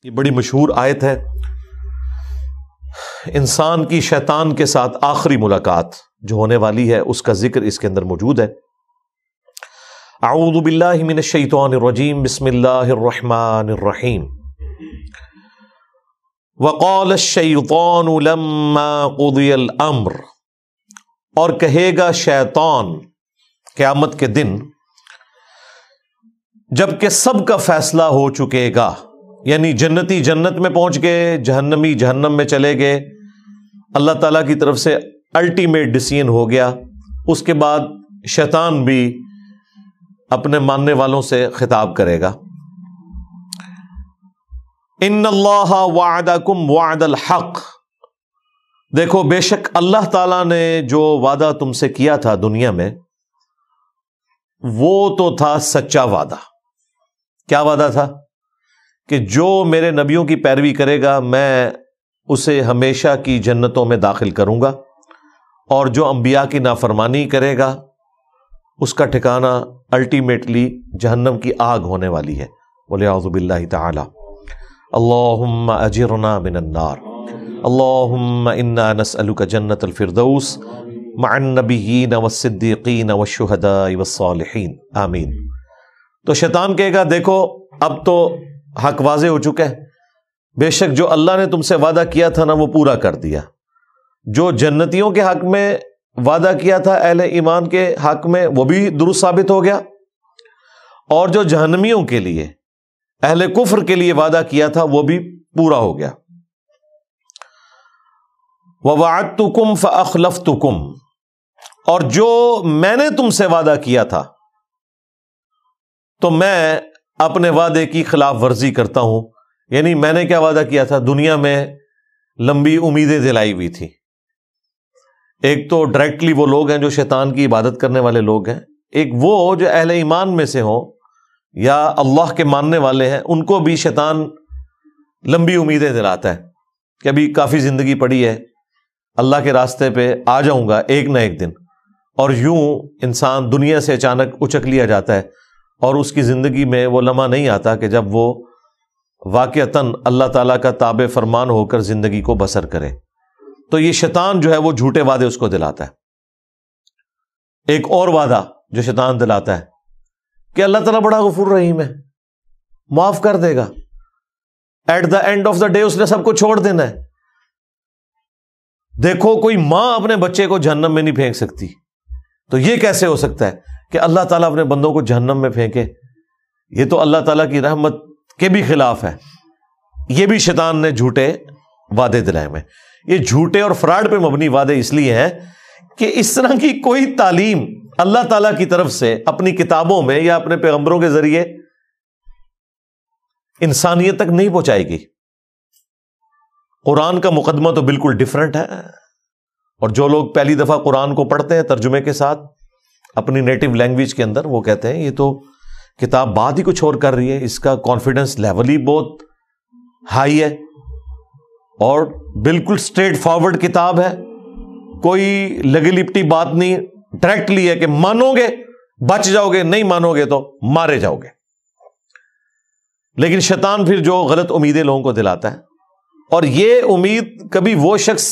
یہ بڑی مشہور آیت ہے، انسان کی شیطان کے ساتھ آخری ملاقات جو ہونے والی ہے اس کا ذکر اس کے اندر موجود ہے۔ اعوذ باللہ من الشیطان الرجیم، بسم اللہ الرحمن الرحیم۔ وقال الشیطان لما قضی الامر، اور کہے گا شیطان قیامت کے دن جب کہ سب کا فیصلہ ہو چکے گا، یعنی جنتی جنت میں پہنچ گئے، جہنمی جہنم میں چلے گئے، اللہ تعالیٰ کی طرف سے الٹیمیٹ ڈیسیژن ہو گیا، اس کے بعد شیطان بھی اپنے ماننے والوں سے خطاب کرے گا، ان اللہ وعدکم وعد الحق، دیکھو بے شک اللہ تعالیٰ نے جو وعدہ تم سے کیا تھا دنیا میں وہ تو تھا سچا وعدہ۔ کیا وعدہ تھا؟ کہ جو میرے نبیوں کی پیروی کرے گا میں اسے ہمیشہ کی جنتوں میں داخل کروں گا، اور جو انبیاء کی نافرمانی کرے گا اس کا ٹھکانہ الٹیمیٹلی جہنم کی آگ ہونے والی ہے۔ وَلِعَوْذُ بِاللَّهِ تَعَالَى اللہم اجرنا من النار، اللہم انا نسألک جنت الفردوس مع النبیین والصدیقین والشہداء والصالحین، آمین۔ تو شیطان کہے گا دیکھو اب تو حق واضح ہو چکا ہے، بے شک جو اللہ نے تم سے وعدہ کیا تھا نا وہ پورا کر دیا، جو جنتیوں کے حق میں وعدہ کیا تھا اہل ایمان کے حق میں وہ بھی درست ثابت ہو گیا، اور جو جہنمیوں کے لیے اہل کفر کے لیے وعدہ کیا تھا وہ بھی پورا ہو گیا۔ وَوَعَدْتُكُمْ فَأَخْلَفْتُكُمْ، اور جو میں نے تم سے وعدہ کیا تھا تو میں اپنے وعدے کی خلاف ورزی کرتا ہوں، یعنی میں نے کیا وعدہ کیا تھا دنیا میں، لمبی امیدیں دلائی ہوئی تھی۔ ایک تو ڈائریکٹلی وہ لوگ ہیں جو شیطان کی عبادت کرنے والے لوگ ہیں، ایک وہ جو اہل ایمان میں سے ہوں یا اللہ کے ماننے والے ہیں، ان کو بھی شیطان لمبی امیدیں دلاتا ہے کہ ابھی کافی زندگی پڑی ہے، اللہ کے راستے پہ آ جاؤں گا ایک نہ ایک دن، اور یوں انسان دنیا سے اچانک اچک لیا جاتا ہے، اور اس کی زندگی میں وہ لمحہ نہیں آتا کہ جب وہ واقعتاً اللہ تعالیٰ کا تابع فرمان ہو کر زندگی کو بسر کرے۔ تو یہ شیطان جو ہے وہ جھوٹے وعدے اس کو دلاتا ہے۔ ایک اور وعدہ جو شیطان دلاتا ہے کہ اللہ تعالیٰ بڑا غفور رحیم ہے، معاف کر دے گا، at the end of the day اس نے سب کو چھوڑ دینا ہے۔ دیکھو کوئی ماں اپنے بچے کو جہنم میں نہیں پھینک سکتی، تو یہ کیسے ہو سکتا ہے کہ اللہ تعالیٰ اپنے بندوں کو جہنم میں پھینکے؟ یہ تو اللہ تعالیٰ کی رحمت کے بھی خلاف ہے۔ یہ بھی شیطان نے جھوٹے وعدے دلائے ہوئے۔ یہ جھوٹے اور فراڈ پہ مبنی وعدے اس لیے ہیں کہ اس طرح کی کوئی تعلیم اللہ تعالیٰ کی طرف سے اپنی کتابوں میں یا اپنے پیغمبروں کے ذریعے انسانیت تک نہیں پہنچائے گی۔ قرآن کا مقدمہ تو بالکل ڈیفرنٹ ہے، اور جو لوگ پہلی دفعہ قرآن کو پڑھتے ہیں ترجمے کے ساتھ اپنی نیٹو لینگویج کے اندر، وہ کہتے ہیں یہ تو کتاب بات ہی کچھ اور کر رہی ہے، اس کا کانفیڈنس لیول ہی بہت ہائی ہے، اور بالکل سٹریٹ فارورڈ کتاب ہے، کوئی لگی لپٹی بات نہیں، ڈائریکٹلی ہے کہ مانو گے بچ جاؤ گے، نہیں مانو گے تو مارے جاؤ گے۔ لیکن شیطان پھر جو غلط امیدیں لوگوں کو دلاتا ہے، اور یہ امید کبھی وہ شخص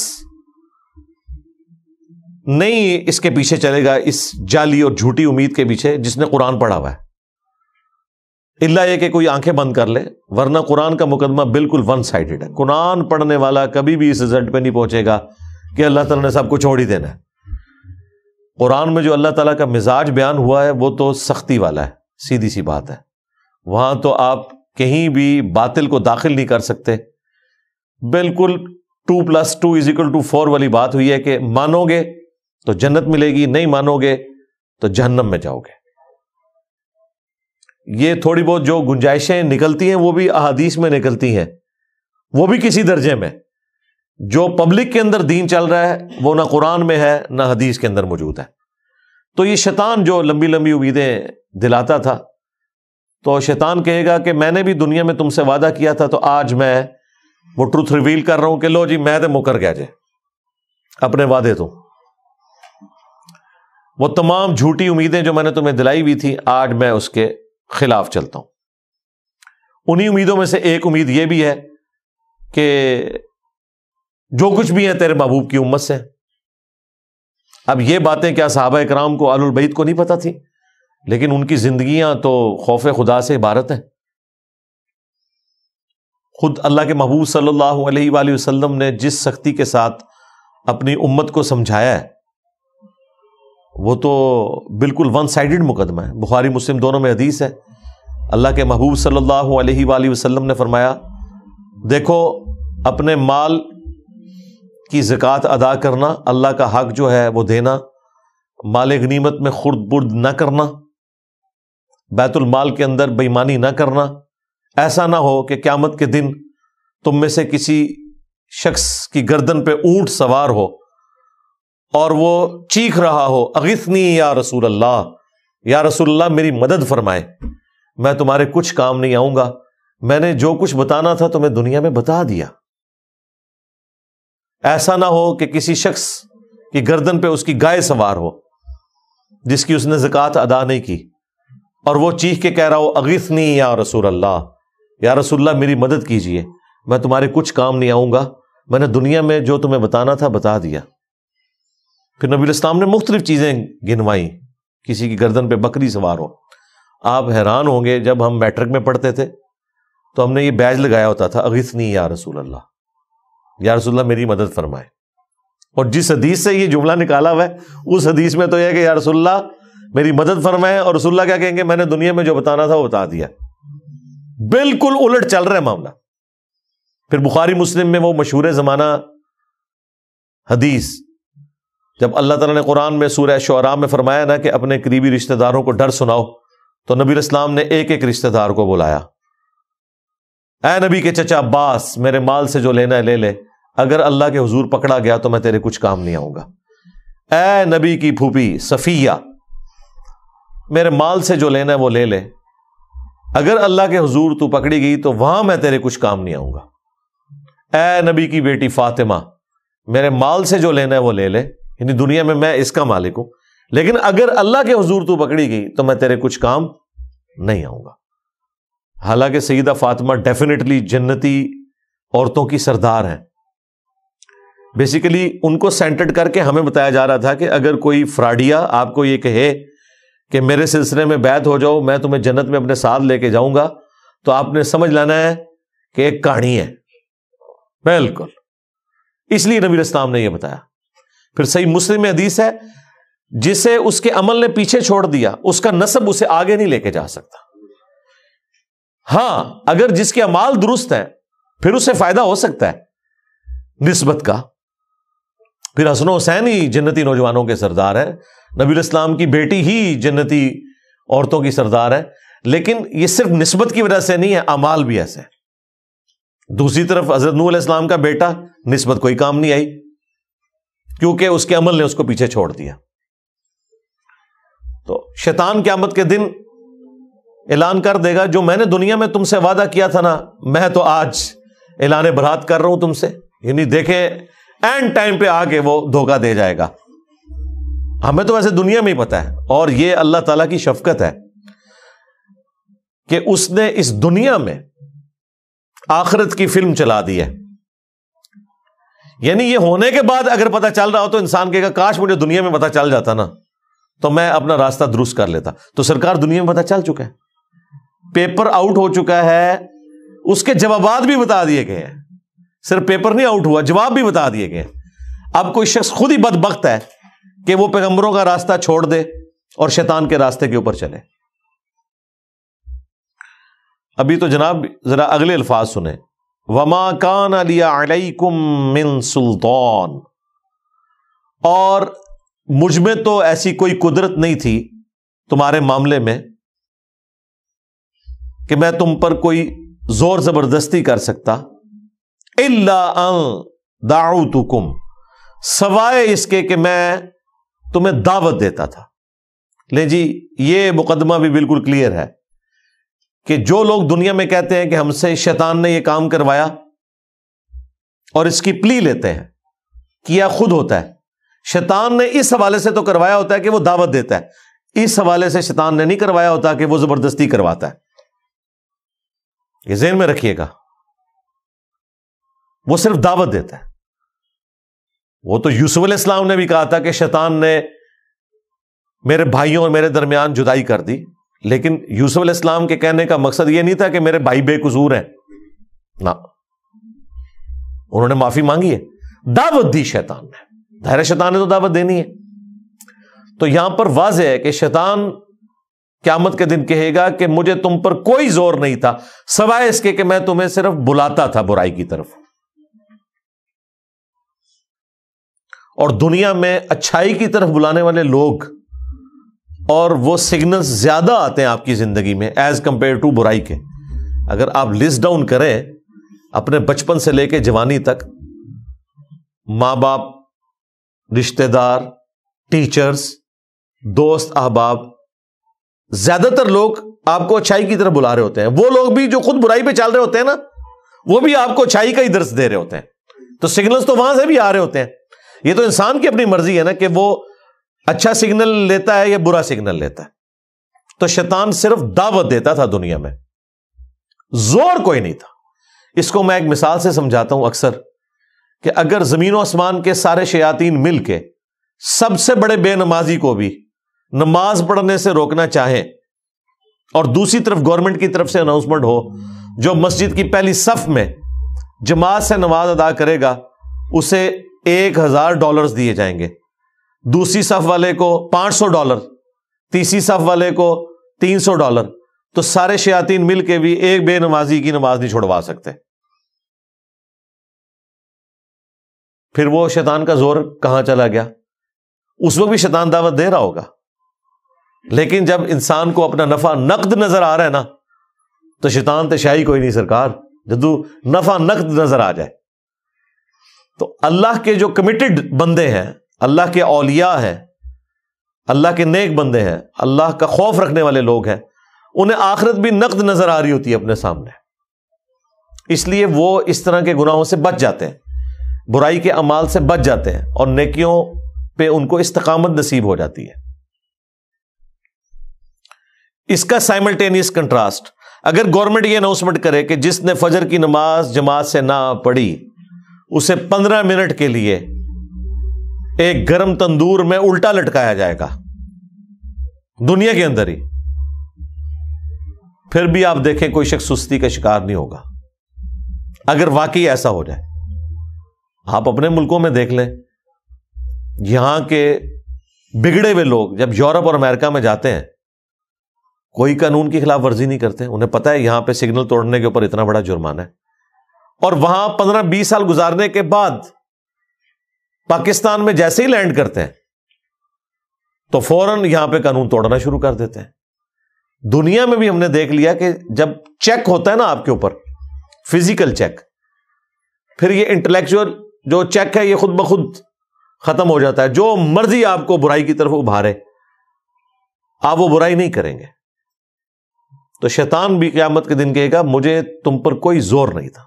نہیں اس کے پیچھے چلے گا، اس جعلی اور جھوٹی امید کے پیچھے، جس نے قرآن پڑھا ہوا ہے، اللہ یہ کہ کوئی آنکھیں بند کر لے، ورنہ قرآن کا مقدمہ بالکل ون سائیڈڈ ہے۔ قرآن پڑھنے والا کبھی بھی اس رزلٹ پہ نہیں پہنچے گا کہ اللہ تعالیٰ نے سب کو چھوڑ ہی دینا ہے۔ قرآن میں جو اللہ تعالیٰ کا مزاج بیان ہوا ہے وہ تو سختی والا ہے، سیدھی سی بات ہے، وہاں تو آپ کہیں بھی باطل کو داخل نہیں کر سکتے۔ بالکل 2+2=4 والی بات ہوئی ہے کہ مانو گے تو جنت ملے گی، نہیں مانو گے تو جہنم میں جاؤ گے۔ یہ تھوڑی بہت جو گنجائشیں نکلتی ہیں وہ بھی احادیث میں نکلتی ہیں، وہ بھی کسی درجے میں۔ جو پبلک کے اندر دین چل رہا ہے وہ نہ قرآن میں ہے نہ حدیث کے اندر موجود ہے۔ تو یہ شیطان جو لمبی لمبی امیدیں دلاتا تھا، تو شیطان کہے گا کہ میں نے بھی دنیا میں تم سے وعدہ کیا تھا، تو آج میں وہ ٹروتھ ریویل کر رہا ہوں کہ لو جی میں تو مکر گیا جے اپنے وعدے تو، وہ تمام جھوٹی امیدیں جو میں نے تمہیں دلائی ہوئی تھی آج میں اس کے خلاف چلتا ہوں۔ انہی امیدوں میں سے ایک امید یہ بھی ہے کہ جو کچھ بھی ہے تیرے محبوب کی امت سے۔ اب یہ باتیں کیا صحابہ اکرام کو، آل البیت کو نہیں پتہ تھی؟ لیکن ان کی زندگیاں تو خوف خدا سے عبارت ہیں۔ خود اللہ کے محبوب صلی اللہ علیہ وآلہ وسلم نے جس سختی کے ساتھ اپنی امت کو سمجھایا ہے وہ تو بالکل ون سائیڈڈ مقدمہ ہے۔ بخاری مسلم دونوں میں حدیث ہے، اللہ کے محبوب صلی اللہ علیہ وآلہ وسلم نے فرمایا، دیکھو اپنے مال کی زکوٰۃ ادا کرنا، اللہ کا حق جو ہے وہ دینا، مال غنیمت میں خرد برد نہ کرنا، بیت المال کے اندر بے ایمانی نہ کرنا۔ ایسا نہ ہو کہ قیامت کے دن تم میں سے کسی شخص کی گردن پہ اونٹ سوار ہو اور وہ چیخ رہا ہو، اغثنی یا رسول اللہ، یا رسول اللہ میری مدد فرمائے، میں تمہارے کچھ کام نہیں آؤں گا، میں نے جو کچھ بتانا تھا تمہیں دنیا میں بتا دیا۔ ایسا نہ ہو کہ کسی شخص کی گردن پہ اس کی گائے سوار ہو جس کی اس نے زکوٰۃ ادا نہیں کی، اور وہ چیخ کے کہہ رہا ہو، اغثنی یا رسول اللہ، یا رسول اللہ میری مدد کیجئے، میں تمہارے کچھ کام نہیں آؤں گا، میں نے دنیا میں جو تمہیں بتانا تھا بتا دیا۔ پھر نبی الاسلام نے مختلف چیزیں گنوائیں، کسی کی گردن پہ بکری سوار ہو۔ آپ حیران ہوں گے، جب ہم میٹرک میں پڑھتے تھے تو ہم نے یہ بیج لگایا ہوتا تھا، اغثنی یا رسول اللہ، یا رسول اللہ میری مدد فرمائے۔ اور جس حدیث سے یہ جملہ نکالا ہوا ہے اس حدیث میں تو یہ ہے کہ یا رسول اللہ میری مدد فرمائے، اور رسول اللہ کیا کہیں گے، میں نے دنیا میں جو بتانا تھا وہ بتا دیا۔ بالکل الٹ چل رہا ہے معاملہ۔ پھر بخاری مسلم میں وہ مشہور زمانہ حدیث، جب اللہ تعالیٰ نے قرآن میں سورہ شعراء میں فرمایا نا کہ اپنے قریبی رشتہ داروں کو ڈر سناؤ، تو نبی اسلام نے ایک ایک رشتہ دار کو بلایا، اے نبی کے چچا عباس، میرے مال سے جو لینا ہے لے لے، اگر اللہ کے حضور پکڑا گیا تو میں تیرے کچھ کام نہیں آؤں گا۔ اے نبی کی پھوپھی صفیہ، میرے مال سے جو لینا ہے وہ لے لے، اگر اللہ کے حضور تو پکڑی گئی تو وہاں میں تیرے کچھ کام نہیں آؤں گا۔ اے نبی کی بیٹی فاطمہ، میرے مال سے جو لینا ہے وہ لے لے، یعنی دنیا میں اس کا مالک ہوں، لیکن اگر اللہ کے حضور تو پکڑی گئی تو میں تیرے کچھ کام نہیں آؤں گا۔ حالانکہ سیدہ فاطمہ ڈیفینیٹلی جنتی عورتوں کی سردار ہیں۔ بیسیکلی ان کو سینٹرڈ کر کے ہمیں بتایا جا رہا تھا کہ اگر کوئی فراڈیا آپ کو یہ کہے کہ میرے سلسلے میں بیعت ہو جاؤ، میں تمہیں جنت میں اپنے ساتھ لے کے جاؤں گا، تو آپ نے سمجھ لینا ہے کہ ایک کہانی ہے۔ بالکل، اس لیے نبی اسلام نے یہ بتایا۔ پھر صحیح مسلم میں حدیث ہے، جسے اس کے عمل نے پیچھے چھوڑ دیا اس کا نسب اسے آگے نہیں لے کے جا سکتا۔ ہاں، اگر جس کے اعمال درست ہیں پھر اسے فائدہ ہو سکتا ہے نسبت کا۔ پھر حسن و حسین ہی جنتی نوجوانوں کے سردار ہیں، نبی الاسلام کی بیٹی ہی جنتی عورتوں کی سردار ہے، لیکن یہ صرف نسبت کی وجہ سے نہیں ہے، اعمال بھی ایسے ہیں۔ دوسری طرف حضرت نوح علیہ السلام کا بیٹا، نسبت کوئی کام نہیں آئی کیونکہ اس کے عمل نے اس کو پیچھے چھوڑ دیا۔ تو شیطان قیامت کے دن اعلان کر دے گا، جو میں نے دنیا میں تم سے وعدہ کیا تھا نا، میں تو آج اعلان برات کر رہا ہوں تم سے، یعنی دیکھیں اینڈ ٹائم پہ آ کے وہ دھوکہ دے جائے گا۔ ہمیں تو ویسے دنیا میں ہی پتا ہے، اور یہ اللہ تعالیٰ کی شفقت ہے کہ اس نے اس دنیا میں آخرت کی فلم چلا دی ہے۔ یعنی یہ ہونے کے بعد اگر پتہ چل رہا ہو تو انسان کہے گا کاش مجھے دنیا میں پتہ چل جاتا نا، تو میں اپنا راستہ درست کر لیتا۔ تو سرکار دنیا میں پتہ چل چکا ہے، پیپر آؤٹ ہو چکا ہے، اس کے جوابات بھی بتا دیے گئے ہیں، صرف پیپر نہیں آؤٹ ہوا، جواب بھی بتا دیے گئے۔ اب کوئی شخص خود ہی بدبخت ہے کہ وہ پیغمبروں کا راستہ چھوڑ دے اور شیطان کے راستے کے اوپر چلے۔ ابھی تو جناب ذرا اگلے الفاظ سنیں، وَمَا كَانَ لِيَ عَلَيْكُم مِّن سُلْطَان، اور مجھ میں تو ایسی کوئی قدرت نہیں تھی تمہارے معاملے میں کہ میں تم پر کوئی زور زبردستی کر سکتا، إِلَّا أَن دَعَوْتُكُمْ، سوائے اس کے کہ میں تمہیں دعوت دیتا تھا۔ لے جی، یہ مقدمہ بھی بالکل کلیئر ہے کہ جو لوگ دنیا میں کہتے ہیں کہ ہم سے شیطان نے یہ کام کروایا اور اس کی پلی لیتے ہیں، کیا خود ہوتا ہے، شیطان نے اس حوالے سے تو کروایا ہوتا ہے کہ وہ دعوت دیتا ہے، اس حوالے سے شیطان نے نہیں کروایا ہوتا کہ وہ زبردستی کرواتا ہے۔ یہ ذہن میں رکھیے گا. وہ صرف دعوت دیتا ہے. وہ تو یوسف علیہ السلام نے بھی کہا تھا کہ شیطان نے میرے بھائیوں اور میرے درمیان جدائی کر دی، لیکن یوسف علیہ السلام کے کہنے کا مقصد یہ نہیں تھا کہ میرے بھائی بے قصور ہیں، نہ، انہوں نے معافی مانگی ہے، دعوت دی شیطان نے. ظاہر شیطان نے تو دعوت دینی ہے. تو یہاں پر واضح ہے کہ شیطان قیامت کے دن کہے گا کہ مجھے تم پر کوئی زور نہیں تھا سوائے اس کے کہ میں تمہیں صرف بلاتا تھا برائی کی طرف. اور دنیا میں اچھائی کی طرف بلانے والے لوگ اور وہ سگنلز زیادہ آتے ہیں آپ کی زندگی میں ایز کمپیئر ٹو برائی کے. اگر آپ لسٹ ڈاؤن کریں اپنے بچپن سے لے کے جوانی تک، ماں باپ، رشتہ دار، ٹیچرز، دوست، احباب، زیادہ تر لوگ آپ کو اچھائی کی طرف بلا رہے ہوتے ہیں. وہ لوگ بھی جو خود برائی پہ چل رہے ہوتے ہیں نا، وہ بھی آپ کو اچھائی کا ہی درس دے رہے ہوتے ہیں. تو سگنلز تو وہاں سے بھی آ رہے ہوتے ہیں. یہ تو انسان کی اپنی مرضی ہے نا کہ وہ اچھا سگنل لیتا ہے یا برا سگنل لیتا ہے. تو شیطان صرف دعوت دیتا تھا دنیا میں، زور کوئی نہیں تھا. اس کو میں ایک مثال سے سمجھاتا ہوں اکثر کہ اگر زمین و آسمان کے سارے شیاطین مل کے سب سے بڑے بے نمازی کو بھی نماز پڑھنے سے روکنا چاہیں، اور دوسری طرف گورنمنٹ کی طرف سے اناؤنسمنٹ ہو جو مسجد کی پہلی صف میں جماعت سے نماز ادا کرے گا اسے $1000 دیے جائیں گے، دوسری صف والے کو $500، تیسری صف والے کو $300، تو سارے شیاطین مل کے بھی ایک بے نمازی کی نماز نہیں چھوڑوا سکتے. پھر وہ شیطان کا زور کہاں چلا گیا؟ اس وقت بھی شیطان دعوت دے رہا ہوگا، لیکن جب انسان کو اپنا نفع نقد نظر آ رہا ہے نا، تو شیطان تو شاہی کوئی نہیں سرکار، جدو نفع نقد نظر آ جائے. تو اللہ کے جو کمیٹڈ بندے ہیں، اللہ کے اولیاء ہیں، اللہ کے نیک بندے ہیں، اللہ کا خوف رکھنے والے لوگ ہیں، انہیں آخرت بھی نقد نظر آ رہی ہوتی ہے اپنے سامنے. اس لیے وہ اس طرح کے گناہوں سے بچ جاتے ہیں، برائی کے اعمال سے بچ جاتے ہیں، اور نیکیوں پہ ان کو استقامت نصیب ہو جاتی ہے. اس کا سائملٹینیس کنٹراسٹ، اگر گورنمنٹ یہ اناؤنسمنٹ کرے کہ جس نے فجر کی نماز جماعت سے نہ پڑھی اسے 15 منٹ کے لیے ایک گرم تندور میں الٹا لٹکایا جائے گا دنیا کے اندر ہی، پھر بھی آپ دیکھیں کوئی شخص سستی کا شکار نہیں ہوگا. اگر واقعی ایسا ہو جائے، آپ اپنے ملکوں میں دیکھ لیں، یہاں کے بگڑے ہوئے لوگ جب یورپ اور امریکہ میں جاتے ہیں کوئی قانون کی خلاف ورزی نہیں کرتے. انہیں پتا ہے یہاں پہ سگنل توڑنے کے اوپر اتنا بڑا جرمانہ ہے، اور وہاں 15-20 سال گزارنے کے بعد پاکستان میں جیسے ہی لینڈ کرتے ہیں تو فوراً یہاں پہ قانون توڑنا شروع کر دیتے ہیں. دنیا میں بھی ہم نے دیکھ لیا کہ جب چیک ہوتا ہے نا آپ کے اوپر، فزیکل چیک، پھر یہ انٹلیکچوئل جو چیک ہے یہ خود بخود ختم ہو جاتا ہے. جو مرضی آپ کو برائی کی طرف ابھارے آپ وہ برائی نہیں کریں گے. تو شیطان بھی قیامت کے دن کہے گا مجھے تم پر کوئی زور نہیں تھا.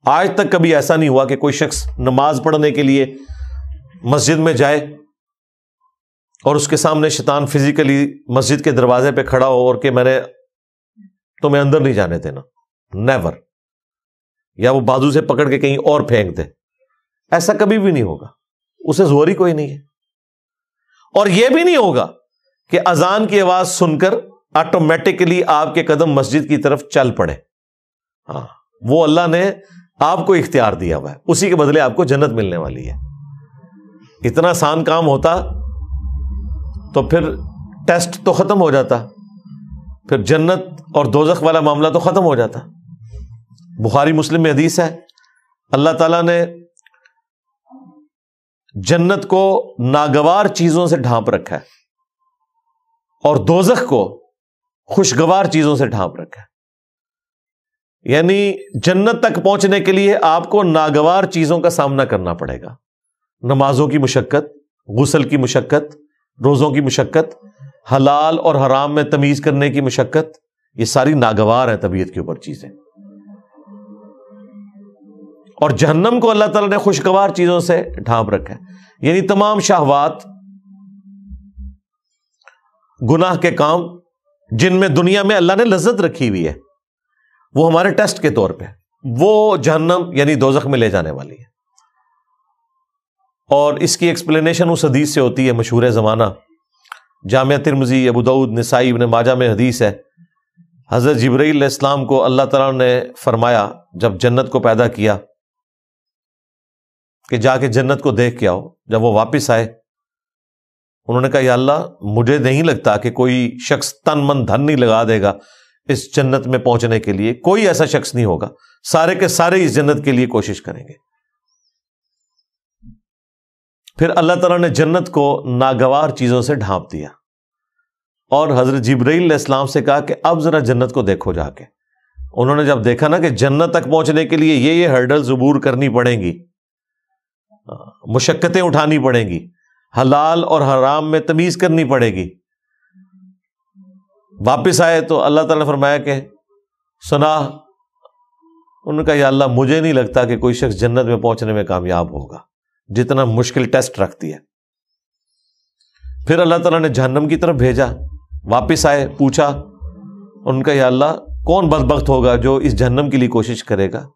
آج تک کبھی ایسا نہیں ہوا کہ کوئی شخص نماز پڑھنے کے لیے مسجد میں جائے اور اس کے سامنے شیطان فزیکلی مسجد کے دروازے پہ کھڑا ہو اور کہ میں نے تمہیں اندر نہیں جانے دینا، نیور، یا وہ بازو سے پکڑ کے کہیں اور پھینک دے. ایسا کبھی بھی نہیں ہوگا، اسے زور ہی کوئی نہیں ہے. اور یہ بھی نہیں ہوگا کہ اذان کی آواز سن کر آٹومیٹکلی آپ کے قدم مسجد کی طرف چل پڑے. ہاں، وہ اللہ نے آپ کو اختیار دیا ہوا ہے، اسی کے بدلے آپ کو جنت ملنے والی ہے. اتنا آسان کام ہوتا تو پھر ٹیسٹ تو ختم ہو جاتا، پھر جنت اور دوزخ والا معاملہ تو ختم ہو جاتا. بخاری مسلم میں حدیث ہے، اللہ تعالیٰ نے جنت کو ناگوار چیزوں سے ڈھانپ رکھا ہے اور دوزخ کو خوشگوار چیزوں سے ڈھانپ رکھا ہے. یعنی جنت تک پہنچنے کے لیے آپ کو ناگوار چیزوں کا سامنا کرنا پڑے گا. نمازوں کی مشقت، غسل کی مشقت، روزوں کی مشقت، حلال اور حرام میں تمیز کرنے کی مشقت، یہ ساری ناگوار ہیں طبیعت کے اوپر چیزیں. اور جہنم کو اللہ تعالیٰ نے خوشگوار چیزوں سے ڈھانپ رکھا ہے. یعنی تمام شہوات، گناہ کے کام جن میں دنیا میں اللہ نے لذت رکھی ہوئی ہے وہ ہمارے ٹیسٹ کے طور پہ، وہ جہنم یعنی دوزخ میں لے جانے والی ہے۔ اور اس کی ایکسپلینیشن اس حدیث سے ہوتی ہے، مشہور زمانہ، جامعہ ترمذی، ابو داؤد، نسائی، ابن ماجہ میں حدیث ہے۔ حضرت جبرائیل علیہ السلام کو اللہ تعالیٰ نے فرمایا جب جنت کو پیدا کیا کہ جا کے جنت کو دیکھ کے آؤ۔ جب وہ واپس آئے انہوں نے کہا یا اللہ مجھے نہیں لگتا کہ کوئی شخص تن من دھن نہیں لگا دے گا اس جنت میں پہنچنے کے لیے، کوئی ایسا شخص نہیں ہوگا، سارے کے سارے اس جنت کے لیے کوشش کریں گے۔ پھر اللہ تعالیٰ نے جنت کو ناگوار چیزوں سے ڈھانپ دیا اور حضرت جبرائیل علیہ السلام سے کہا کہ اب ذرا جنت کو دیکھو جا کے۔ انہوں نے جب دیکھا نا کہ جنت تک پہنچنے کے لیے یہ ہرڈلز عبور کرنی پڑیں گی، مشقتیں اٹھانی پڑیں گی، حلال اور حرام میں تمیز کرنی پڑے گی، واپس آئے تو اللہ تعالیٰ نے فرمایا کہ سنا۔ انہوں نے کہا یا اللہ مجھے نہیں لگتا کہ کوئی شخص جنت میں پہنچنے میں کامیاب ہوگا، جتنا مشکل ٹیسٹ رکھتی ہے۔ پھر اللہ تعالیٰ نے جہنم کی طرف بھیجا، واپس آئے، پوچھا، ان کا یا اللہ کون بدبخت ہوگا جو اس جہنم کے لیے کوشش کرے گا؟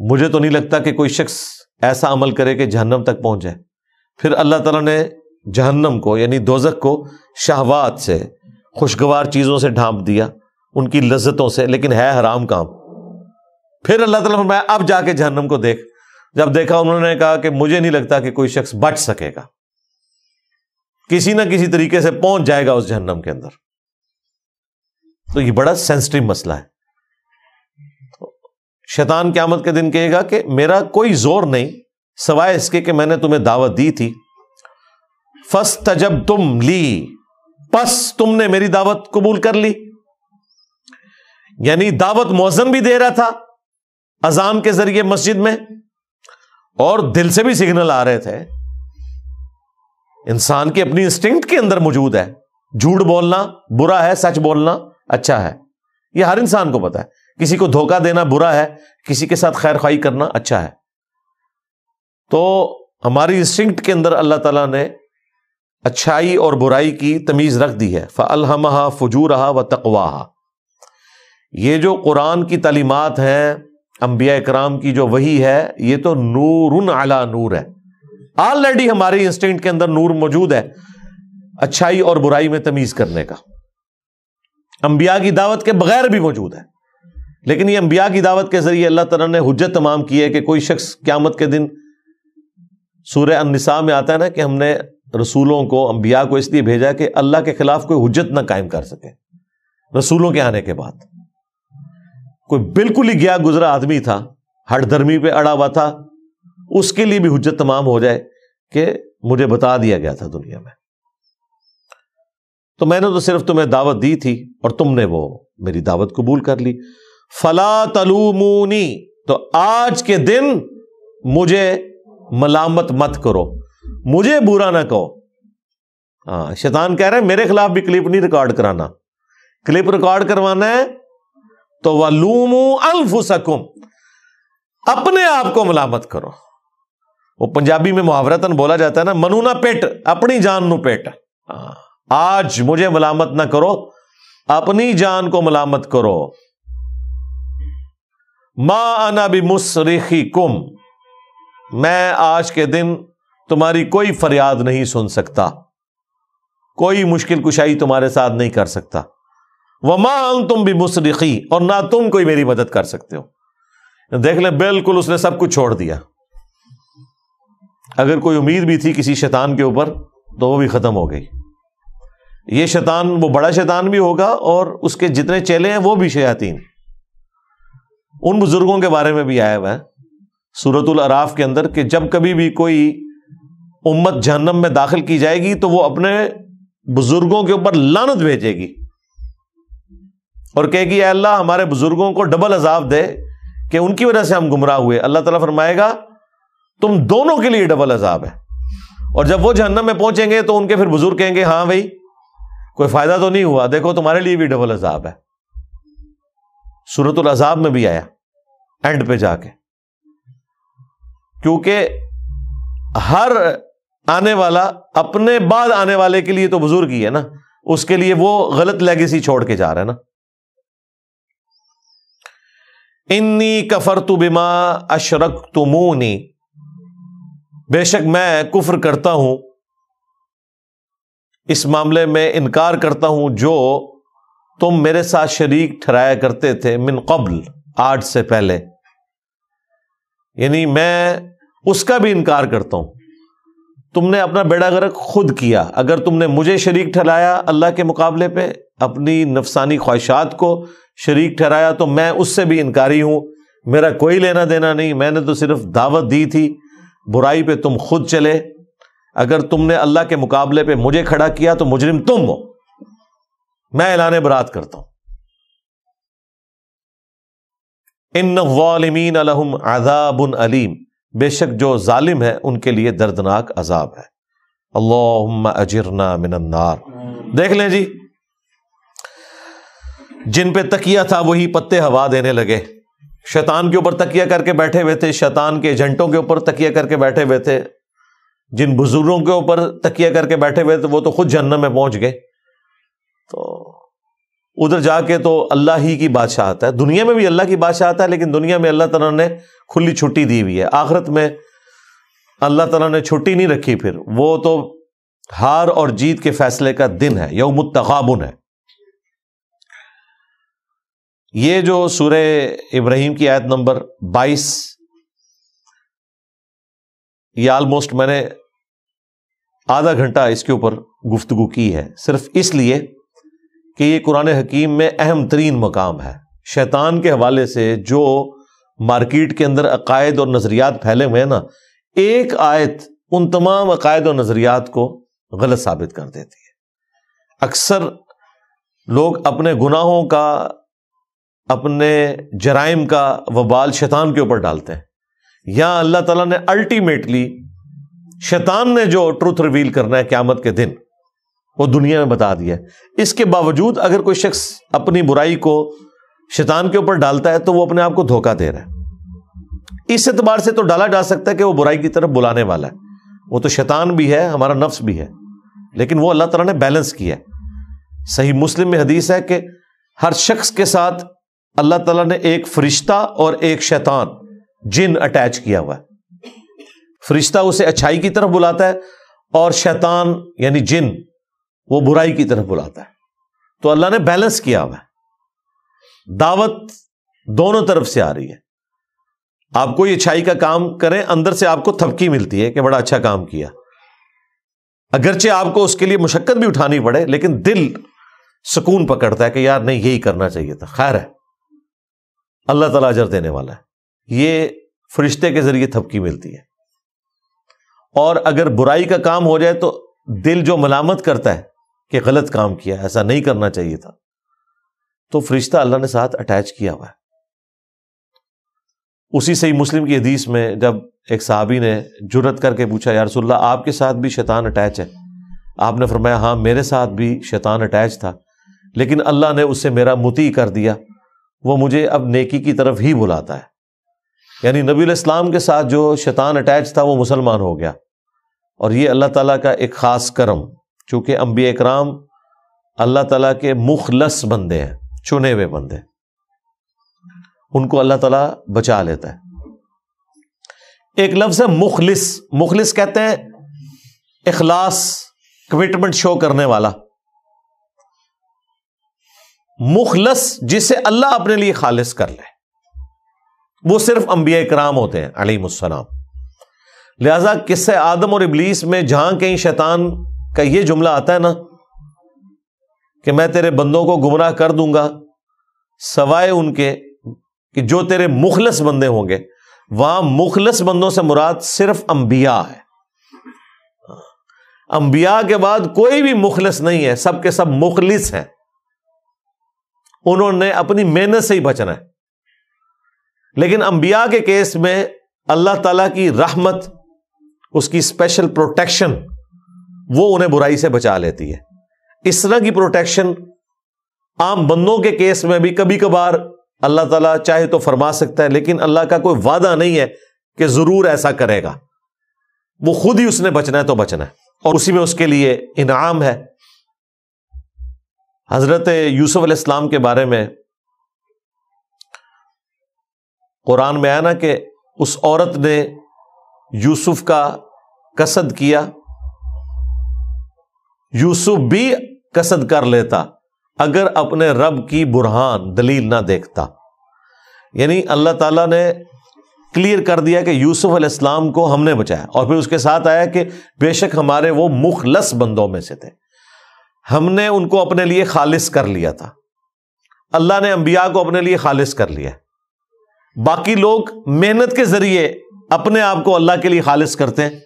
مجھے تو نہیں لگتا کہ کوئی شخص ایسا عمل کرے کہ جہنم تک پہنچ جائے۔ پھر اللہ تعالیٰ نے جہنم کو یعنی دوزخ کو شہوات سے، خوشگوار چیزوں سے ڈھانپ دیا، ان کی لذتوں سے، لیکن ہے حرام کام۔ پھر اللہ تعالیٰ نے فرمایا اب جا کے جہنم کو دیکھ۔ جب دیکھا انہوں نے کہا کہ مجھے نہیں لگتا کہ کوئی شخص بچ سکے گا، کسی نہ کسی طریقے سے پہنچ جائے گا اس جہنم کے اندر۔ تو یہ بڑا سینسٹیو مسئلہ ہے۔ شیطان قیامت کے دن کہے گا کہ میرا کوئی زور نہیں سوائے اس کے کہ میں نے تمہیں دعوت دی تھی، فاستجبتم لی، پس تم نے میری دعوت قبول کر لی۔ یعنی دعوت مؤذن بھی دے رہا تھا اذان کے ذریعے مسجد میں، اور دل سے بھی سگنل آ رہے تھے۔ انسان کی اپنی انسٹنکٹ کے اندر موجود ہے، جھوٹ بولنا برا ہے، سچ بولنا اچھا ہے، یہ ہر انسان کو پتا ہے۔ کسی کو دھوکہ دینا برا ہے، کسی کے ساتھ خیر خواہی کرنا اچھا ہے۔ تو ہماری انسٹنکٹ کے اندر اللہ تعالیٰ نے اچھائی اور برائی کی تمیز رکھ دی ہے۔ فَأَلْهَمَهَا فُجُورَهَا وَتَقْوَاهَا۔ یہ جو قرآن کی تعلیمات ہیں، انبیاء اکرام کی جو وحی ہے، یہ تو نور علی نور ہے۔ آلریڈی ہماری انسٹنکٹ کے اندر نور موجود ہے اچھائی اور برائی میں تمیز کرنے کا، انبیاء کی دعوت کے بغیر بھی موجود ہے۔ لیکن یہ انبیاء کی دعوت کے ذریعے اللہ تعالیٰ نے حجت تمام کی ہے کہ کوئی شخص قیامت کے دن، سورہ النساء میں آتا ہے نا کہ ہم نے رسولوں کو، انبیاء کو اس لیے بھیجا کہ اللہ کے خلاف کوئی حجت نہ قائم کر سکے۔ رسولوں کے آنے کے بعد کوئی بالکل ہی گیا گزرا آدمی تھا، ہٹ دھرمی پہ اڑا ہوا تھا، اس کے لیے بھی حجت تمام ہو جائے کہ مجھے بتا دیا گیا تھا دنیا میں، تو میں نے تو صرف تمہیں دعوت دی تھی اور تم نے وہ میری دعوت قبول کر لی۔ فلا تلومونی، تو آج کے دن مجھے ملامت مت کرو، مجھے برا نہ کہو۔ ہاں، شیطان کہہ رہے ہیں میرے خلاف بھی کلپ نہیں ریکارڈ کرانا، کلپ ریکارڈ کروانا ہے تو وَلُومُوا أَنفُسَكُمْ، اپنے آپ کو ملامت کرو۔ وہ پنجابی میں محاورتاً بولا جاتا ہے نا، منو نہ پیٹ، اپنی جان نو پیٹ۔ آج مجھے ملامت نہ کرو، اپنی جان کو ملامت کرو۔ ما انا بمصرخکم، میں آج کے دن تمہاری کوئی فریاد نہیں سن سکتا، کوئی مشکل کشائی تمہارے ساتھ نہیں کر سکتا۔ وما انتم بمصرخی، اور نہ تم کوئی میری مدد کر سکتے ہو۔ دیکھ لیں بالکل اس نے سب کچھ چھوڑ دیا۔ اگر کوئی امید بھی تھی کسی شیطان کے اوپر تو وہ بھی ختم ہو گئی۔ یہ شیطان وہ بڑا شیطان بھی ہوگا اور اس کے جتنے چیلے ہیں وہ بھی شیاطین۔ ان بزرگوں کے بارے میں بھی آیا ہوا ہے سورۃ الاعراف کے اندر کہ جب کبھی بھی کوئی امت جہنم میں داخل کی جائے گی تو وہ اپنے بزرگوں کے اوپر لعنت بھیجے گی اور کہے گی اے اللہ ہمارے بزرگوں کو ڈبل عذاب دے کہ ان کی وجہ سے ہم گمراہ ہوئے۔ اللہ تعالیٰ فرمائے گا تم دونوں کے لیے ڈبل عذاب ہے۔ اور جب وہ جہنم میں پہنچیں گے تو ان کے پھر بزرگ کہیں گے ہاں بھائی کوئی فائدہ تو نہیں ہوا، دیکھو تمہارے لیے بھی ڈبل عذاب ہے۔ سورۃ العذاب میں بھی آیا اینڈ پہ جا کے، کیونکہ ہر آنے والا اپنے بعد آنے والے کے لیے تو بزرگ ہی ہے نا، اس کے لیے وہ غلط لیگیسی چھوڑ کے جا رہا ہے نا۔ انی کفرت بما اشرکتمونی، بے شک میں کفر کرتا ہوں، اس معاملے میں انکار کرتا ہوں جو تم میرے ساتھ شریک ٹھہرایا کرتے تھے، من قبل، آج سے پہلے، یعنی میں اس کا بھی انکار کرتا ہوں۔ تم نے اپنا بیڑا غرق خود کیا، اگر تم نے مجھے شریک ٹھہرایا اللہ کے مقابلے پہ، اپنی نفسانی خواہشات کو شریک ٹھہرایا، تو میں اس سے بھی انکاری ہوں، میرا کوئی لینا دینا نہیں، میں نے تو صرف دعوت دی تھی، برائی پہ تم خود چلے، اگر تم نے اللہ کے مقابلے پہ مجھے کھڑا کیا تو مجرم تم ہو، میں اعلان برات کرتا ہوں۔ ان الظالمین لہم عذاب علیم، بے شک جو ظالم ہے ان کے لیے دردناک عذاب ہے۔ اللہم اجرنا من النار۔ دیکھ لیں جی، جن پہ تکیہ تھا وہی پتے ہوا دینے لگے، شیطان کے اوپر تکیہ کر کے بیٹھے ہوئے تھے، شیطان کے ایجنٹوں کے اوپر تکیہ کر کے بیٹھے ہوئے تھے، جن بزرگوں کے اوپر تکیہ کر کے بیٹھے ہوئے تھے وہ تو خود جہنم میں پہنچ گئے۔ تو ادھر جا کے تو اللہ ہی کی بادشاہت ہے، دنیا میں بھی اللہ کی بادشاہت ہے، لیکن دنیا میں اللہ تعالیٰ نے کھلی چھٹی دی ہوئی ہے، آخرت میں اللہ تعالیٰ نے چھٹی نہیں رکھی، پھر وہ تو ہار اور جیت کے فیصلے کا دن ہے، یوم التغابن ہے۔ یہ جو سورہ ابراہیم کی آیت نمبر 22، یہ آلموسٹ میں نے آدھا گھنٹہ اس کے اوپر گفتگو کی ہے، صرف اس لیے کہ یہ قرآن حکیم میں اہم ترین مقام ہے۔ شیطان کے حوالے سے جو مارکیٹ کے اندر عقائد اور نظریات پھیلے ہوئے ہیں نا، ایک آیت ان تمام عقائد اور نظریات کو غلط ثابت کر دیتی ہے۔ اکثر لوگ اپنے گناہوں کا، اپنے جرائم کا وبال شیطان کے اوپر ڈالتے ہیں، یا اللہ تعالیٰ نے الٹیمیٹلی شیطان نے جو ٹروتھ ریویل کرنا ہے قیامت کے دن وہ دنیا میں بتا دیا ہے۔ اس کے باوجود اگر کوئی شخص اپنی برائی کو شیطان کے اوپر ڈالتا ہے تو وہ اپنے آپ کو دھوکہ دے رہا ہے۔ اس اعتبار سے تو ڈالا جا سکتا ہے کہ وہ برائی کی طرف بلانے والا ہے، وہ تو شیطان بھی ہے، ہمارا نفس بھی ہے، لیکن وہ اللہ تعالیٰ نے بیلنس کیا ہے۔ صحیح مسلم میں حدیث ہے کہ ہر شخص کے ساتھ اللہ تعالیٰ نے ایک فرشتہ اور ایک شیطان، جن اٹیچ کیا ہوا ہے۔ فرشتہ اسے اچھائی کی طرف بلاتا ہے اور شیطان یعنی جن وہ برائی کی طرف بلاتا ہے۔ تو اللہ نے بیلنس کیا ہوا ہے، دعوت دونوں طرف سے آ رہی ہے۔ آپ کوئی اچھائی کا کام کریں، اندر سے آپ کو تھپکی ملتی ہے کہ بڑا اچھا کام کیا، اگرچہ آپ کو اس کے لیے مشقت بھی اٹھانی پڑے، لیکن دل سکون پکڑتا ہے کہ یار نہیں، یہی کرنا چاہیے تھا، خیر ہے، اللہ تعالیٰ اجر دینے والا ہے۔ یہ فرشتے کے ذریعے تھپکی ملتی ہے۔ اور اگر برائی کا کام ہو جائے تو دل جو ملامت کرتا ہے کہ غلط کام کیا، ایسا نہیں کرنا چاہیے تھا، تو فرشتہ اللہ نے ساتھ اٹیچ کیا ہوا ہے۔ اسی صحیح مسلم کی حدیث میں جب ایک صحابی نے جرت کر کے پوچھا، یا رسول اللہ آپ کے ساتھ بھی شیطان اٹیچ ہے؟ آپ نے فرمایا ہاں میرے ساتھ بھی شیطان اٹیچ تھا، لیکن اللہ نے اسے میرا مطیع کر دیا، وہ مجھے اب نیکی کی طرف ہی بلاتا ہے۔ یعنی نبی علیہ السلام کے ساتھ جو شیطان اٹیچ تھا وہ مسلمان ہو گیا، اور یہ اللہ تعالیٰ کا ایک خاص کرم، چونکہ انبیاء اکرام اللہ تعالیٰ کے مخلص بندے ہیں، چنے ہوئے بندے، ان کو اللہ تعالیٰ بچا لیتا ہے۔ ایک لفظ ہے مخلص، مخلص کہتے ہیں اخلاص، کمٹمنٹ شو کرنے والا، مخلص جسے اللہ اپنے لیے خالص کر لے، وہ صرف انبیاء اکرام ہوتے ہیں علیہم السلام۔ لہذا قصہ آدم اور ابلیس میں جہاں کہیں شیطان کا یہ جملہ آتا ہے نا کہ میں تیرے بندوں کو گمراہ کر دوں گا سوائے ان کے کہ جو تیرے مخلص بندے ہوں گے، وہاں مخلص بندوں سے مراد صرف انبیاء ہے۔ انبیاء کے بعد کوئی بھی مخلص نہیں ہے، سب کے سب مخلص ہیں، انہوں نے اپنی محنت سے ہی بچنا ہے۔ لیکن انبیاء کے کیس میں اللہ تعالیٰ کی رحمت، اس کی اسپیشل پروٹیکشن، وہ انہیں برائی سے بچا لیتی ہے۔ اس طرح کی پروٹیکشن عام بندوں کے کیس میں بھی کبھی کبھار اللہ تعالیٰ چاہے تو فرما سکتا ہے، لیکن اللہ کا کوئی وعدہ نہیں ہے کہ ضرور ایسا کرے گا، وہ خود ہی اس نے بچنا ہے تو بچنا ہے، اور اسی میں اس کے لیے انعام ہے۔ حضرت یوسف علیہ السلام کے بارے میں قرآن میں آیا نا کہ اس عورت نے یوسف کا قصد کیا، یوسف بھی قصد کر لیتا اگر اپنے رب کی برہان دلیل نہ دیکھتا. یعنی اللہ تعالیٰ نے کلیئر کر دیا کہ یوسف علیہ السلام کو ہم نے بچایا، اور پھر اس کے ساتھ آیا کہ بے شک ہمارے وہ مخلص بندوں میں سے تھے، ہم نے ان کو اپنے لیے خالص کر لیا تھا. اللہ نے انبیاء کو اپنے لیے خالص کر لیا. باقی لوگ محنت کے ذریعے اپنے آپ کو اللہ کے لیے خالص کرتے ہیں،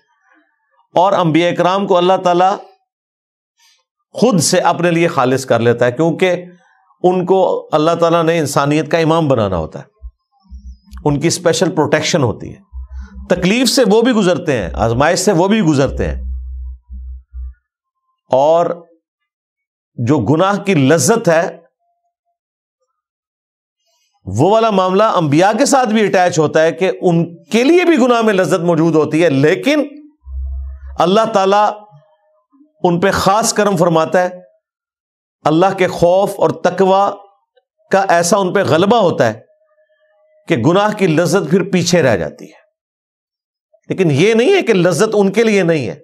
اور انبیاء کرام کو اللہ تعالیٰ خود سے اپنے لیے خالص کر لیتا ہے، کیونکہ ان کو اللہ تعالیٰ نے انسانیت کا امام بنانا ہوتا ہے. ان کی اسپیشل پروٹیکشن ہوتی ہے. تکلیف سے وہ بھی گزرتے ہیں، آزمائش سے وہ بھی گزرتے ہیں، اور جو گناہ کی لذت ہے وہ والا معاملہ انبیاء کے ساتھ بھی اٹیچ ہوتا ہے کہ ان کے لیے بھی گناہ میں لذت موجود ہوتی ہے، لیکن اللہ تعالیٰ ان پہ خاص کرم فرماتا ہے. اللہ کے خوف اور تقوی کا ایسا ان پہ غلبہ ہوتا ہے کہ گناہ کی لذت پھر پیچھے رہ جاتی ہے. لیکن یہ نہیں ہے کہ لذت ان کے لیے نہیں ہے،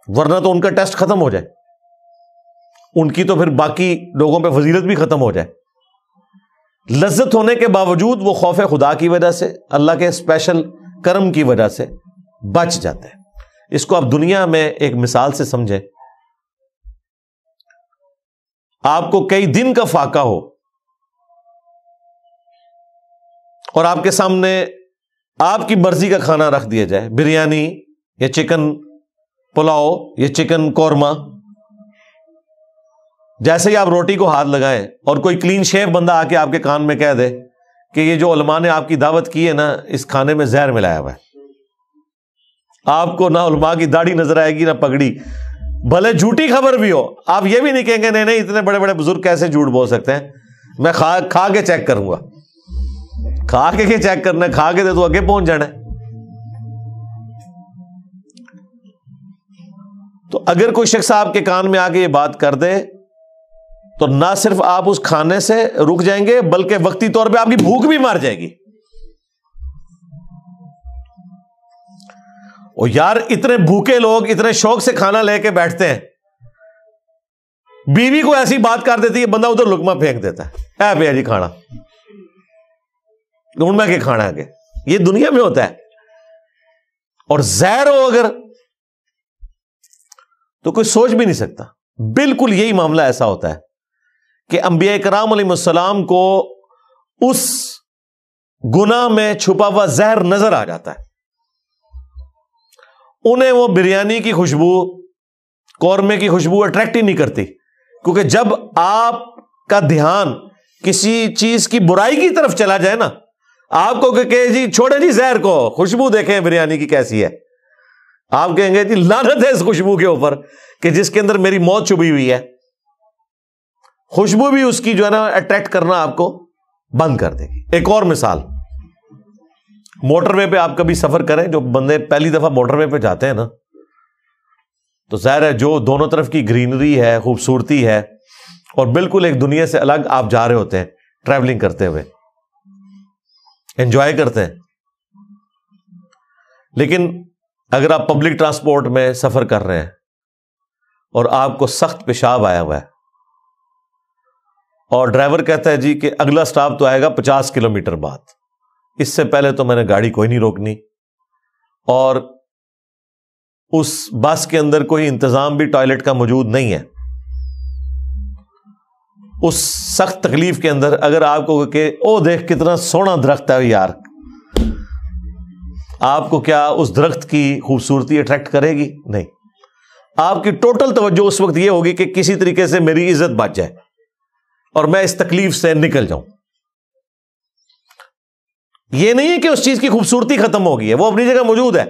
ورنہ تو ان کا ٹیسٹ ختم ہو جائے، ان کی تو پھر باقی لوگوں پہ فضیلت بھی ختم ہو جائے. لذت ہونے کے باوجود وہ خوف خدا کی وجہ سے، اللہ کے اسپیشل کرم کی وجہ سے بچ جاتے ہیں. اس کو آپ دنیا میں ایک مثال سے سمجھیں. آپ کو کئی دن کا فاقہ ہو اور آپ کے سامنے آپ کی مرضی کا کھانا رکھ دیا جائے، بریانی یا چکن پلاؤ یا چکن قورمہ، جیسے ہی آپ روٹی کو ہاتھ لگائیں اور کوئی کلین شیف بندہ آ کے آپ کے کان میں کہہ دے کہ یہ جو علماء نے آپ کی دعوت کی ہے نا، اس کھانے میں زہر ملایا ہوا ہے، آپ کو نہ علماء کی داڑھی نظر آئے گی نہ پگڑی، بھلے جھوٹی خبر بھی ہو، آپ یہ بھی نہیں کہیں گے نہیں اتنے بڑے بڑے بزرگ کیسے جھوٹ بول سکتے ہیں، میں کھا کے چیک کروں گا. کھا کے چیک کرنا ہے، کھا کے دے تو آگے پہنچ جانا ہے. تو اگر کوئی شخص آپ کے کان میں آ کے یہ بات کر دے تو نہ صرف آپ اس کھانے سے رک جائیں گے بلکہ وقتی طور پہ آپ کی بھوک بھی مار جائے گی. اور یار اتنے بھوکے لوگ اتنے شوق سے کھانا لے کے بیٹھتے ہیں، بیوی کو ایسی بات کر دیتی ہے بندہ ادھر لقمہ پھینک دیتا ہے، اے بھیا جی کھانا ڈھونڈ میں کہ کھانا آگے. یہ دنیا میں ہوتا ہے. اور زہر ہو اگر تو کوئی سوچ بھی نہیں سکتا. بالکل یہی معاملہ ایسا ہوتا ہے کہ انبیاء کرام علیہ السلام کو اس گناہ میں چھپا ہوا زہر نظر آ جاتا ہے. انہیں وہ بریانی کی خوشبو، قورمے کی خوشبو اٹریکٹ ہی نہیں کرتی، کیونکہ جب آپ کا دھیان کسی چیز کی برائی کی طرف چلا جائے نا، آپ کو کہ جی چھوڑے جی زہر کو، خوشبو دیکھیں بریانی کی کیسی ہے، آپ کہیں گے جی لعنت ہے اس خوشبو کے اوپر کہ جس کے اندر میری موت چھپی ہوئی ہے. خوشبو بھی اس کی جو ہے نا اٹریکٹ کرنا آپ کو بند کر دے گی. ایک اور مثال، موٹر وے پہ آپ کبھی سفر کریں، جو بندے پہلی دفعہ موٹر وے پہ جاتے ہیں نا، تو ظاہر ہے جو دونوں طرف کی گرینری ہے، خوبصورتی ہے، اور بالکل ایک دنیا سے الگ آپ جا رہے ہوتے ہیں ٹریولنگ کرتے ہوئے، انجوائے کرتے ہیں. لیکن اگر آپ پبلک ٹرانسپورٹ میں سفر کر رہے ہیں اور آپ کو سخت پیشاب آیا ہوا ہے اور ڈرائیور کہتا ہے جی کہ اگلا سٹاپ تو آئے گا 50 کلومیٹر بعد، اس سے پہلے تو میں نے گاڑی کوئی نہیں روکنی، اور اس بس کے اندر کوئی انتظام بھی ٹوائلٹ کا موجود نہیں ہے، اس سخت تکلیف کے اندر اگر آپ کو کہ او دیکھ کتنا سونا درخت ہے یار، آپ کو کیا اس درخت کی خوبصورتی اٹریکٹ کرے گی؟ نہیں. آپ کی ٹوٹل توجہ اس وقت یہ ہوگی کہ کسی طریقے سے میری عزت بچ جائے اور میں اس تکلیف سے نکل جاؤں. یہ نہیں ہے کہ اس چیز کی خوبصورتی ختم ہو گئی ہے، وہ اپنی جگہ موجود ہے،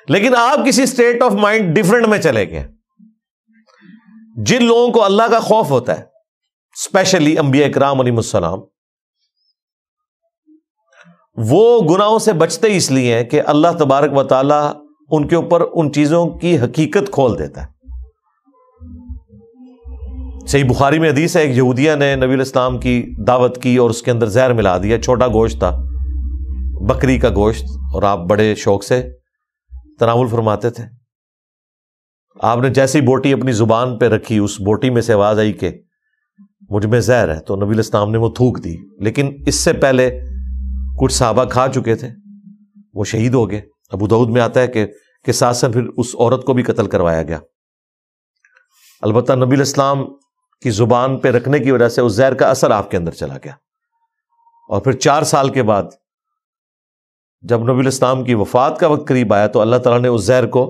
لیکن آپ کسی اسٹیٹ آف مائنڈ ڈفرنٹ میں چلے گئے. جن لوگوں کو اللہ کا خوف ہوتا ہے، اسپیشلی انبیاء کرام علیہ السلام، وہ گناہوں سے بچتے اس لیے ہیں کہ اللہ تبارک و تعالی ان کے اوپر ان چیزوں کی حقیقت کھول دیتا ہے. صحیح بخاری میں حدیث ہے، ایک یہودیہ نے نبی علیہ السلام کی دعوت کی اور اس کے اندر زہر ملا دیا، چھوٹا گوشت تھا، بکری کا گوشت اور آپ بڑے شوق سے تناول فرماتے تھے. آپ نے جیسی بوٹی اپنی زبان پہ رکھی اس بوٹی میں سے آواز آئی کہ مجھ میں زہر ہے, تو نبی علیہ السلام نے وہ تھوک دی. لیکن اس سے پہلے کچھ صحابہ کھا چکے تھے, وہ شہید ہو گئے. ابو داؤد میں آتا ہے کہ قصاص سے پھر اس عورت کو بھی قتل کروایا گیا. البتہ نبی علیہ السلام کی زبان پہ رکھنے کی وجہ سے اس زہر کا اثر آپ کے اندر چلا گیا. اور پھر 4 سال کے بعد جب نبی علیہ السلام کی وفات کا وقت قریب آیا تو اللہ تعالیٰ نے اس زہر کو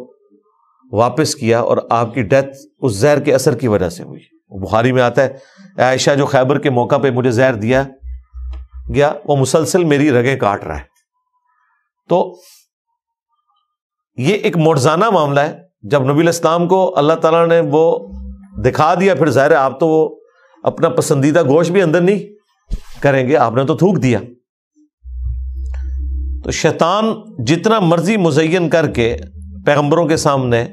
واپس کیا اور آپ کی ڈیتھ اس زہر کے اثر کی وجہ سے ہوئی. بخاری میں آتا ہے اے عائشہ جو خیبر کے موقع پہ مجھے زہر دیا گیا وہ مسلسل میری رگیں کاٹ رہا ہے. تو یہ ایک معجزانہ معاملہ ہے. جب نبی علیہ السلام کو اللہ تعالیٰ نے وہ دکھا دیا, پھر ظاہر ہے آپ تو وہ اپنا پسندیدہ گوشت بھی اندر نہیں کریں گے, آپ نے تو تھوک دیا. تو شیطان جتنا مرضی مزین کر کے پیغمبروں کے سامنے,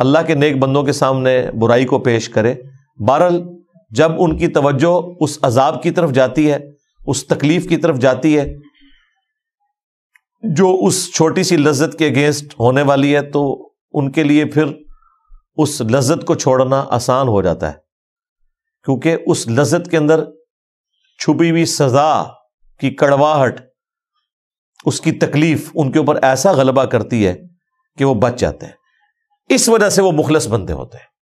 اللہ کے نیک بندوں کے سامنے برائی کو پیش کرے, بہرحال جب ان کی توجہ اس عذاب کی طرف جاتی ہے, اس تکلیف کی طرف جاتی ہے جو اس چھوٹی سی لذت کے اگینسٹ ہونے والی ہے, تو ان کے لیے پھر اس لذت کو چھوڑنا آسان ہو جاتا ہے, کیونکہ اس لذت کے اندر چھپی ہوئی سزا کی کڑواہٹ, اس کی تکلیف ان کے اوپر ایسا غلبہ کرتی ہے کہ وہ بچ جاتے ہیں. اس وجہ سے وہ مخلص بندے ہوتے ہیں.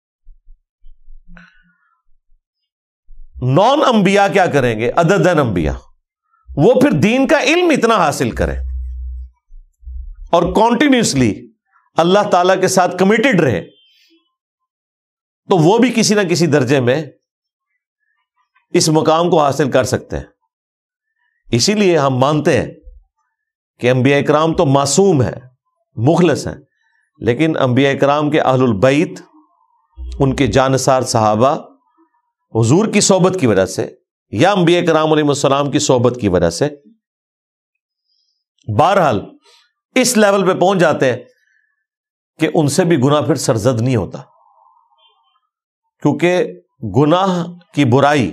نان انبیاء کیا کریں گے عددن انبیاء, وہ پھر دین کا علم اتنا حاصل کریں اور کانٹینیوسلی اللہ تعالی کے ساتھ کمیٹڈ رہے, تو وہ بھی کسی نہ کسی درجے میں اس مقام کو حاصل کر سکتے ہیں. اسی لیے ہم مانتے ہیں کہ انبیاء اکرام تو معصوم ہیں, مخلص ہیں, لیکن انبیاء اکرام کے اہل البیت, ان کے جانثار صحابہ حضور کی صحبت کی وجہ سے یا انبیاء اکرام علیہ السلام کی صحبت کی وجہ سے بہرحال اس لیول پہ پہنچ جاتے ہیں کہ ان سے بھی گناہ پھر سرزد نہیں ہوتا, کیونکہ گناہ کی برائی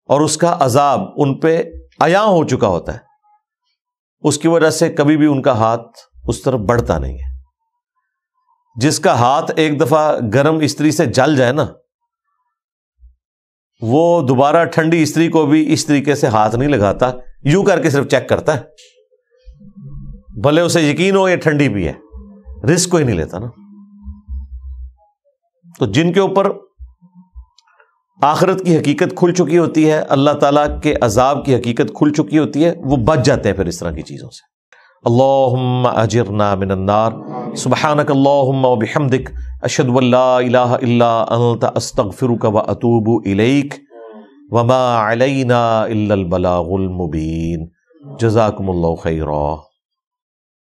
اور اس کا عذاب ان پہ عیاں ہو چکا ہوتا ہے. اس کی وجہ سے کبھی بھی ان کا ہاتھ اس طرف بڑھتا نہیں ہے. جس کا ہاتھ ایک دفعہ گرم استری سے جل جائے نا, وہ دوبارہ ٹھنڈی استری کو بھی اس طریقے سے ہاتھ نہیں لگاتا, یوں کر کے صرف چیک کرتا ہے, بھلے اسے یقین ہو یہ ٹھنڈی بھی ہے, رسک کوئی نہیں لیتا نا. تو جن کے اوپر آخرت کی حقیقت کھل چکی ہوتی ہے, اللہ تعالیٰ کے عذاب کی حقیقت کھل چکی ہوتی ہے, وہ بچ جاتے ہیں پھر اس طرح کی چیزوں سے. اللہم اجرنا من النار. سبحانک اللہم و بحمدک, اشہد ان لا الہ الا انت, استغفرک و اتوب الیک, وما علینا الا البلاغ المبین. جزاکم اللہ خیرا.